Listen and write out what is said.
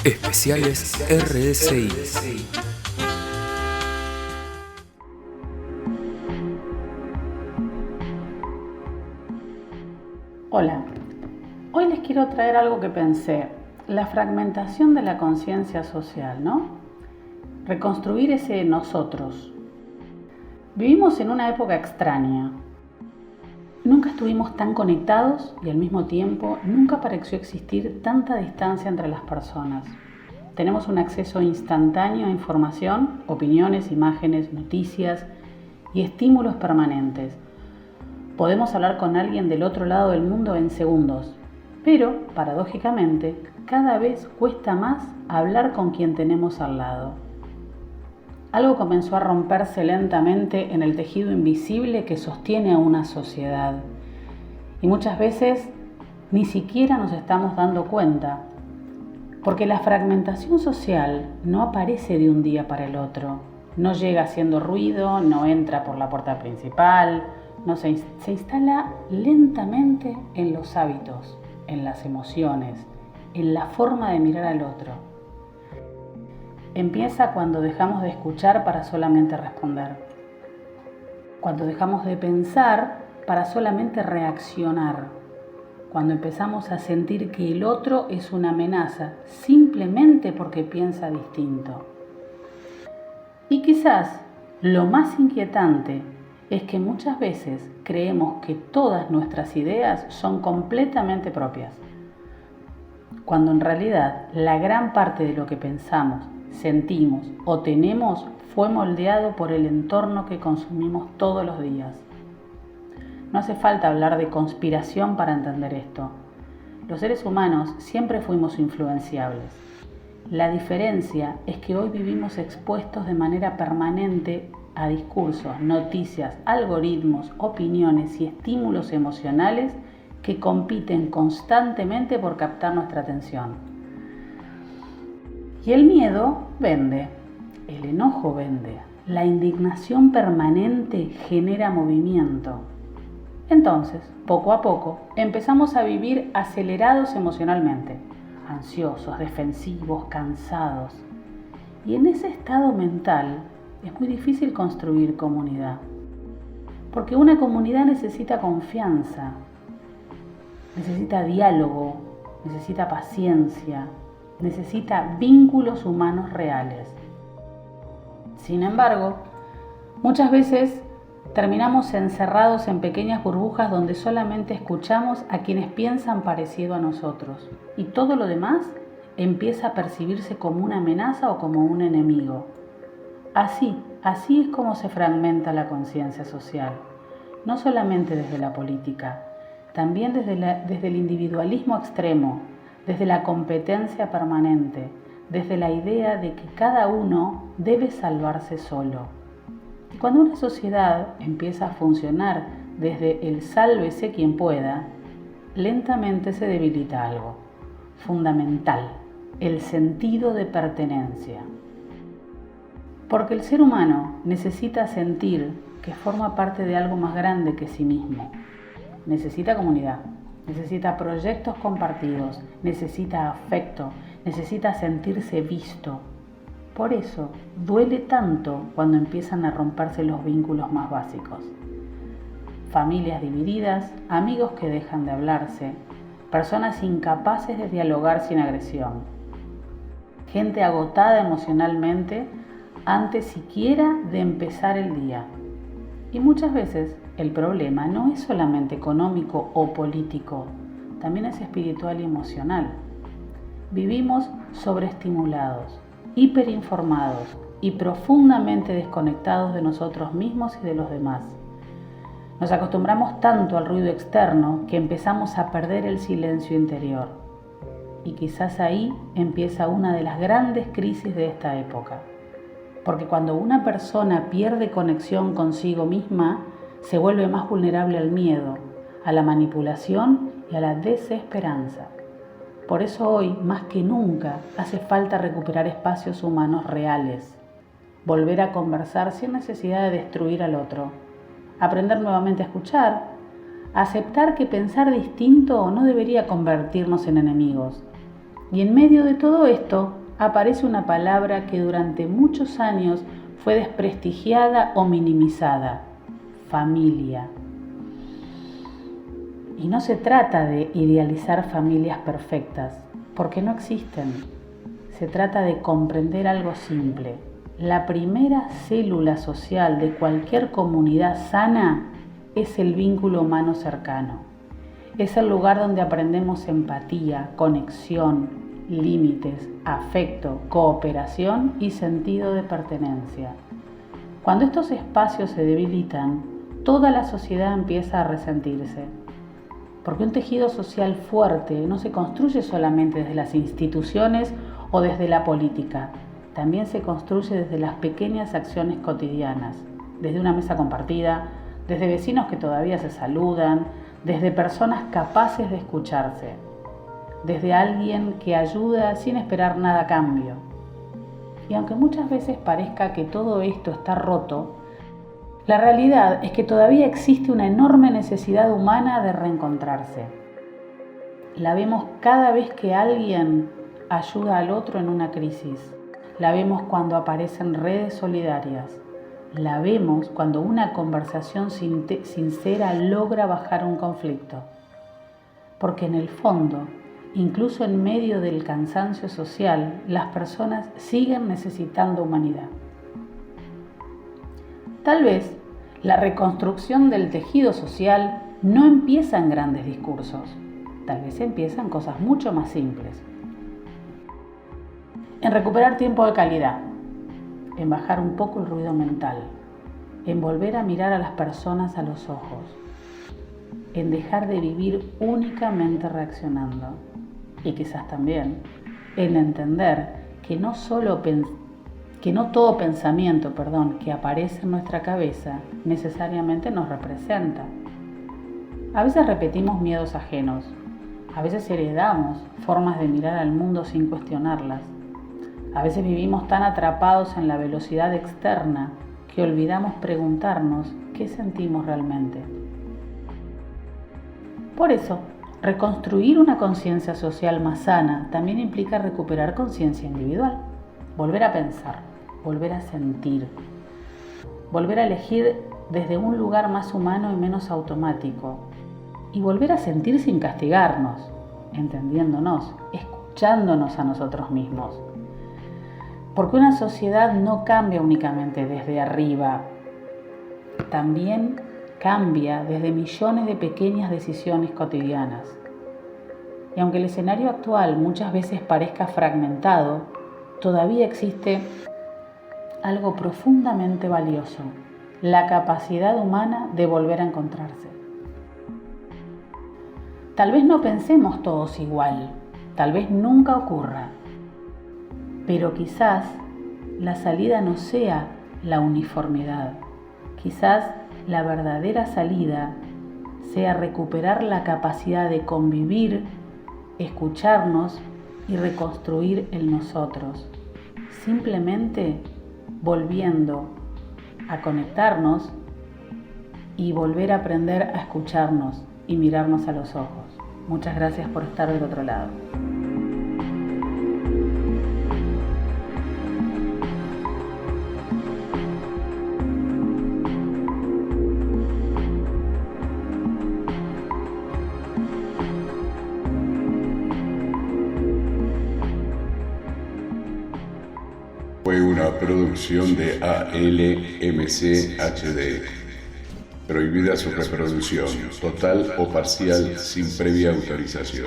Especiales RSI. Hola, hoy les quiero traer algo que pensé, la fragmentación de la conciencia social, ¿no? Reconstruir ese nosotros. Vivimos en una época extraña. Nunca estuvimos tan conectados y al mismo tiempo nunca pareció existir tanta distancia entre las personas. Tenemos un acceso instantáneo a información, opiniones, imágenes, noticias y estímulos permanentes. Podemos hablar con alguien del otro lado del mundo en segundos, pero, paradójicamente, cada vez cuesta más hablar con quien tenemos al lado. Algo comenzó a romperse lentamente en el tejido invisible que sostiene a una sociedad. Y muchas veces ni siquiera nos estamos dando cuenta, porque la fragmentación social no aparece de un día para el otro. No llega haciendo ruido, no entra por la puerta principal, se instala lentamente en los hábitos, en las emociones, en la forma de mirar al otro. Empieza cuando dejamos de escuchar para solamente responder. Cuando dejamos de pensar para solamente reaccionar. Cuando empezamos a sentir que el otro es una amenaza simplemente porque piensa distinto. Y quizás lo más inquietante es que muchas veces creemos que todas nuestras ideas son completamente propias, cuando en realidad la gran parte de lo que pensamos, sentimos o tenemos fue moldeado por el entorno que consumimos todos los días. No hace falta hablar de conspiración para entender esto. Los seres humanos siempre fuimos influenciables. La diferencia es que hoy vivimos expuestos de manera permanente a discursos, noticias, algoritmos, opiniones y estímulos emocionales que compiten constantemente por captar nuestra atención. Y el miedo vende, el enojo vende, la indignación permanente genera movimiento. Entonces, poco a poco, empezamos a vivir acelerados emocionalmente, ansiosos, defensivos, cansados. Y en ese estado mental es muy difícil construir comunidad, porque una comunidad necesita confianza, necesita diálogo, necesita paciencia, necesita vínculos humanos reales. Sin embargo, muchas veces terminamos encerrados en pequeñas burbujas donde solamente escuchamos a quienes piensan parecido a nosotros y todo lo demás empieza a percibirse como una amenaza o como un enemigo. Así es como se fragmenta la conciencia social, no solamente desde la política, también desde el individualismo extremo, desde la competencia permanente, desde la idea de que cada uno debe salvarse solo. Y cuando una sociedad empieza a funcionar desde el sálvese quien pueda, lentamente se debilita algo fundamental, el sentido de pertenencia. Porque el ser humano necesita sentir que forma parte de algo más grande que sí mismo. Necesita comunidad. Necesita proyectos compartidos, necesita afecto, necesita sentirse visto. Por eso duele tanto cuando empiezan a romperse los vínculos más básicos. Familias divididas, amigos que dejan de hablarse, personas incapaces de dialogar sin agresión, gente agotada emocionalmente antes siquiera de empezar el día. Y muchas veces el problema no es solamente económico o político, también es espiritual y emocional. Vivimos sobreestimulados, hiperinformados y profundamente desconectados de nosotros mismos y de los demás. Nos acostumbramos tanto al ruido externo que empezamos a perder el silencio interior. Y quizás ahí empieza una de las grandes crisis de esta época. Porque cuando una persona pierde conexión consigo misma, se vuelve más vulnerable al miedo, a la manipulación y a la desesperanza. Por eso hoy, más que nunca, hace falta recuperar espacios humanos reales, volver a conversar sin necesidad de destruir al otro, aprender nuevamente a escuchar, aceptar que pensar distinto no debería convertirnos en enemigos, Y en medio de todo esto aparece una palabra que durante muchos años fue desprestigiada o minimizada: familia. Y no se trata de idealizar familias perfectas, porque no existen. Se trata de comprender algo simple. La primera célula social de cualquier comunidad sana es el vínculo humano cercano. Es el lugar donde aprendemos empatía, conexión, límites, afecto, cooperación y sentido de pertenencia. Cuando estos espacios se debilitan, toda la sociedad empieza a resentirse. Porque un tejido social fuerte no se construye solamente desde las instituciones o desde la política, también se construye desde las pequeñas acciones cotidianas, desde una mesa compartida, desde vecinos que todavía se saludan, desde personas capaces de escucharse, desde alguien que ayuda sin esperar nada a cambio. Y aunque muchas veces parezca que todo esto está roto, la realidad es que todavía existe una enorme necesidad humana de reencontrarse. La vemos cada vez que alguien ayuda al otro en una crisis. La vemos cuando aparecen redes solidarias. La vemos cuando una conversación sincera logra bajar un conflicto. Porque en el fondo, incluso en medio del cansancio social, las personas siguen necesitando humanidad. Tal vez la reconstrucción del tejido social no empieza en grandes discursos, tal vez empieza en cosas mucho más simples. En recuperar tiempo de calidad, en bajar un poco el ruido mental, en volver a mirar a las personas a los ojos, en dejar de vivir únicamente reaccionando y quizás también en entender que no todo pensamiento que aparece en nuestra cabeza necesariamente nos representa. A veces repetimos miedos ajenos, a veces heredamos formas de mirar al mundo sin cuestionarlas, a veces vivimos tan atrapados en la velocidad externa que olvidamos preguntarnos qué sentimos realmente. Por eso, reconstruir una conciencia social más sana también implica recuperar conciencia individual, volver a pensar, volver a sentir, volver a elegir desde un lugar más humano y menos automático, y volver a sentir sin castigarnos, entendiéndonos, escuchándonos a nosotros mismos. Porque una sociedad no cambia únicamente desde arriba, también cambia desde millones de pequeñas decisiones cotidianas. Y aunque el escenario actual muchas veces parezca fragmentado, todavía existe algo profundamente valioso: la capacidad humana de volver a encontrarse. Tal vez no pensemos todos igual, tal vez nunca ocurra, pero quizás la salida no sea la uniformidad. Quizás la verdadera salida sea recuperar la capacidad de convivir, escucharnos y reconstruir el nosotros, simplemente volviendo a conectarnos y volver a aprender a escucharnos y mirarnos a los ojos. Muchas gracias por estar del otro lado. Fue una producción de ALMC HD. Prohibida su reproducción, total o parcial, sin previa autorización.